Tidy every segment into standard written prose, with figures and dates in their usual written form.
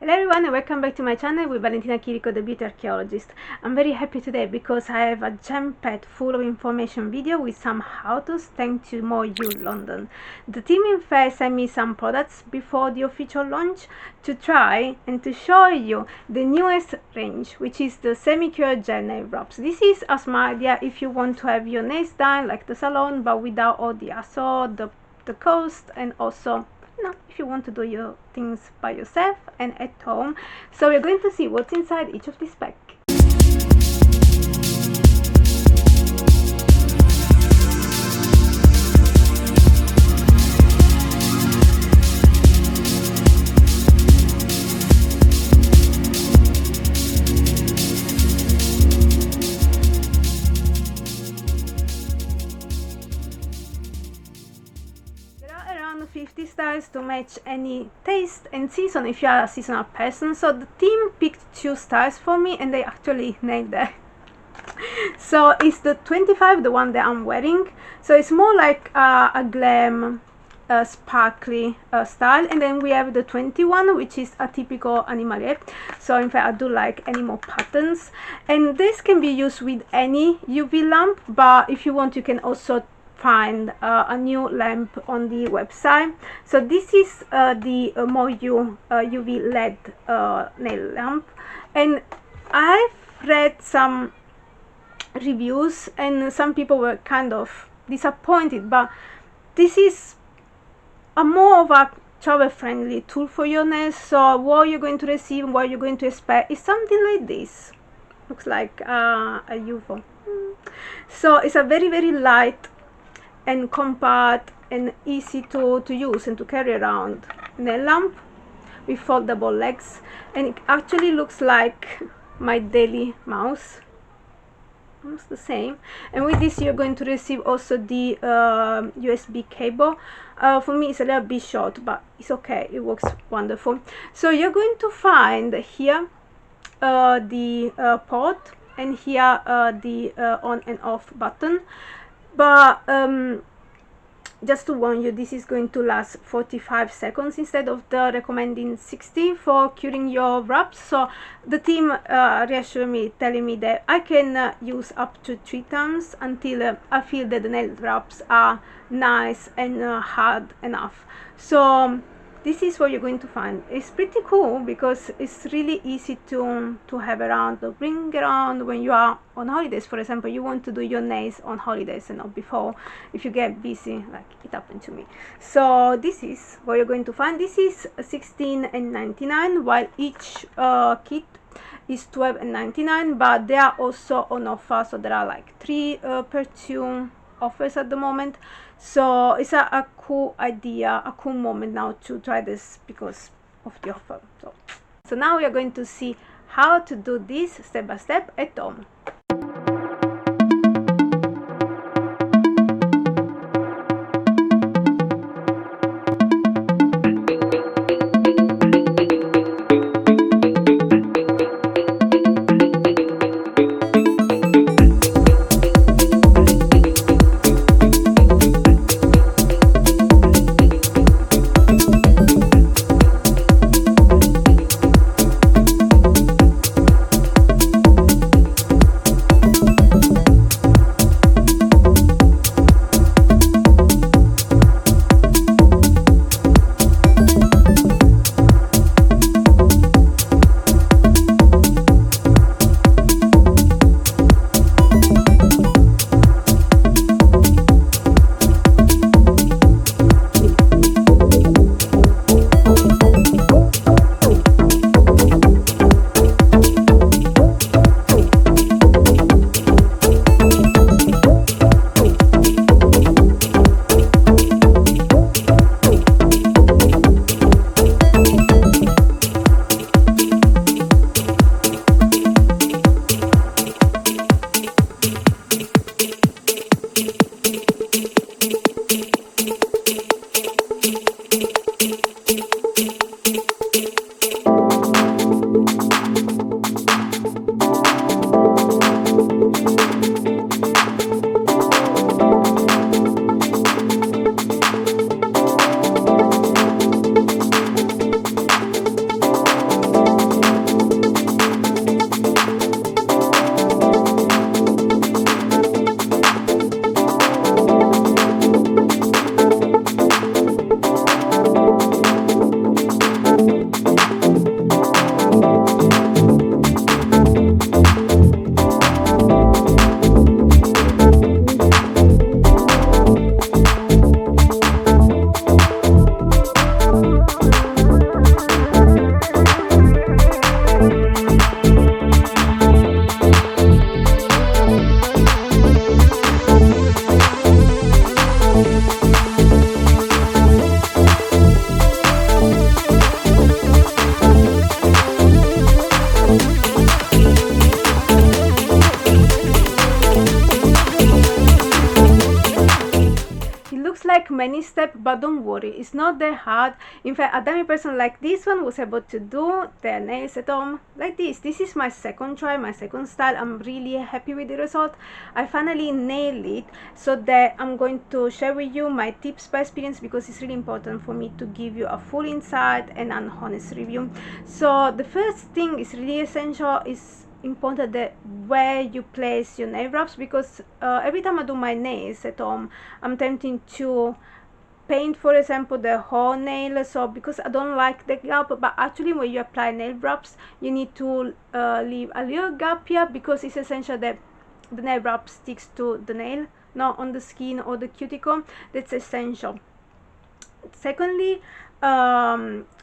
Hello everyone and welcome back to my channel with Valentina, Chirico, the beauty archaeologist. I'm very happy today because I have a jam-packed full of information video with some how-tos thanks to MoYou London. The team in Face sent me some products before the official launch to try and to show you the newest range, which is the semi-cured gel nail wraps. This is a smart idea if you want to have your nails done like the salon but without all the hassle, the cost, and also if you want to do your things by yourself and at home. So we're going to see what's inside each of these packs. Around 50 styles to match any taste and season if you are a seasonal person. So the team picked 2 styles for me and they actually nailed that. So it's the 25, the one that I'm wearing. So it's more like a glam sparkly style, and then we have the 21, which is a typical animalier. So in fact I do like animal patterns, and this can be used with any UV lamp, but if you want you can also find a new lamp on the website. So this is the MoYou UV LED nail lamp, and I've read some reviews and some people were kind of disappointed, but this is a more of a travel friendly tool for your nails. So what you're going to receive, what you're going to expect is something like this. Looks like a UFO. So it's a very light and compact and easy to use and to carry around nail lamp with foldable legs, and it actually looks like my daily mouse, almost the same. And with this you're going to receive also the USB cable. For me it's a little bit short, but it's okay, it works wonderful. So you're going to find here the port, and here the on and off button. But just to warn you, this is going to last 45 seconds instead of the recommending 60 for curing your wraps. So the team reassured me, telling me that I can use up to 3 times until I feel that the nail wraps are nice and hard enough. So this is what you're going to find. It's pretty cool because it's really easy to have around, to bring around when you are on holidays. For example, you want to do your nails on holidays and not before, if you get busy, like it happened to me. So this is what you're going to find. This is $16.99, while each kit is $12.99, but they are also on offer, so there are like 3 per 2 offers at the moment. So it's a cool idea, a cool moment now to try this because of the offer. So now we are going to see how to do this step by step at home. any step, but don't worry, it's not that hard. In fact, a dummy person like this one was able to do their nails at home like this. This is my second try, my second style. I'm really happy with the result. I finally nailed it, so that I'm going to share with you my tips by experience, because it's really important for me to give you a full insight and an honest review. So the first thing is really essential, is important that where you place your nail wraps, because every time I do my nails at home, I'm tempting to paint, for example, the whole nail. So because I don't like the gap, but actually when you apply nail wraps, you need to leave a little gap here, because it's essential that the nail wrap sticks to the nail, not on the skin or the cuticle. That's essential. Secondly,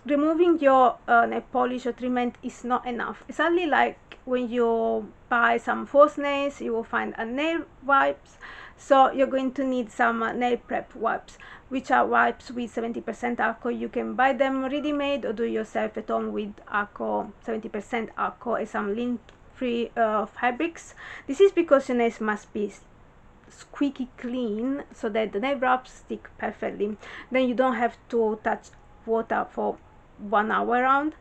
removing your nail polish or treatment is not enough. It's only like when you buy some false nails, you will find a nail wipes. So you're going to need some nail prep wipes, which are wipes with 70% alcohol. You can buy them ready-made or do yourself at home with alcohol, 70% alcohol, and some lint-free fabrics. This is because your nails must be squeaky clean, so that the nail wraps stick perfectly. Then you don't have to touch water for 1 hour around.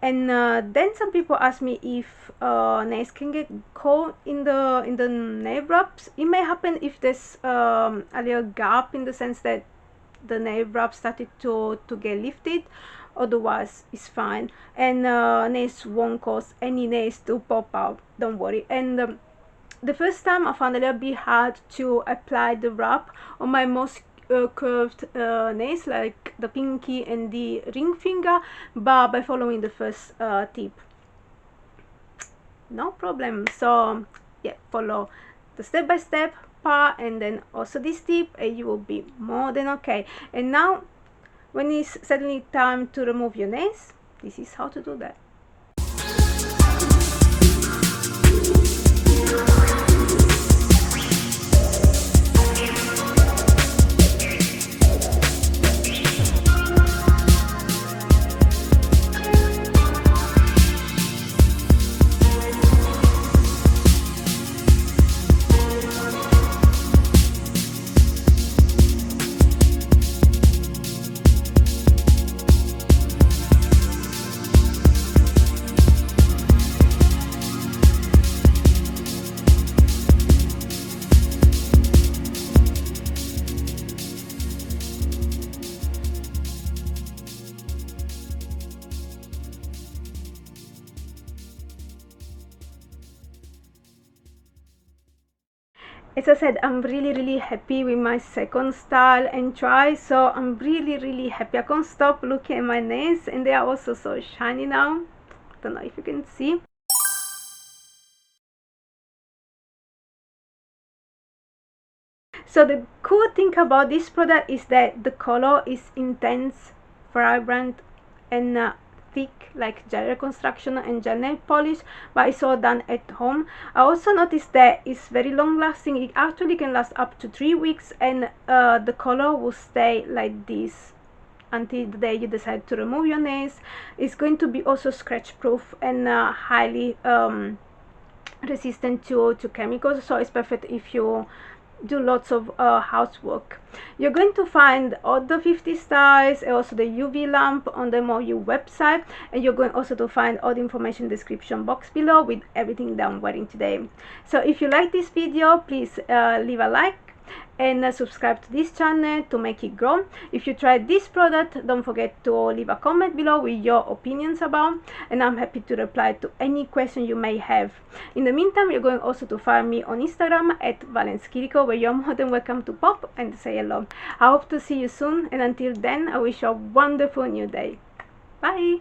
And then some people ask me if nails can get cold in the nail wraps. It may happen if there's a little gap, in the sense that the nail wrap started to get lifted. Otherwise it's fine, and nails won't cause any nails to pop out, don't worry. And the first time I found it a little bit hard to apply the wrap on my most curved nails, like the pinky and the ring finger, but by following the first tip, no problem. So yeah, follow the step-by-step part and then also this tip, and you will be more than okay. And now when it's suddenly time to remove your nails, this is how to do that. As I said, I'm really happy with my second style and try. So I'm really happy. I can't stop looking at my nails, and they are also so shiny now. Don't know if you can see. So the cool thing about this product is that the color is intense, vibrant, and thick, like gel reconstruction and gel nail polish, but it's all done at home. I also noticed that it's very long lasting. It actually can last up to 3 weeks, and the color will stay like this until the day you decide to remove your nails. It's going to be also scratch proof and highly resistant to chemicals, so it's perfect if you do lots of housework. You're going to find all the 50 styles and also the UV lamp on the MoYou website, and you're going also to find all the information in the description box below with everything that I'm wearing today. So if you like this video, please leave a like and subscribe to this channel to make it grow. If you tried this product, don't forget to leave a comment below with your opinions about, and I'm happy to reply to any question you may have. In the meantime, you're going also to find me on Instagram at Chirico, where you're more than welcome to pop and say hello. I hope to see you soon, and until then, I wish you a wonderful new day. Bye!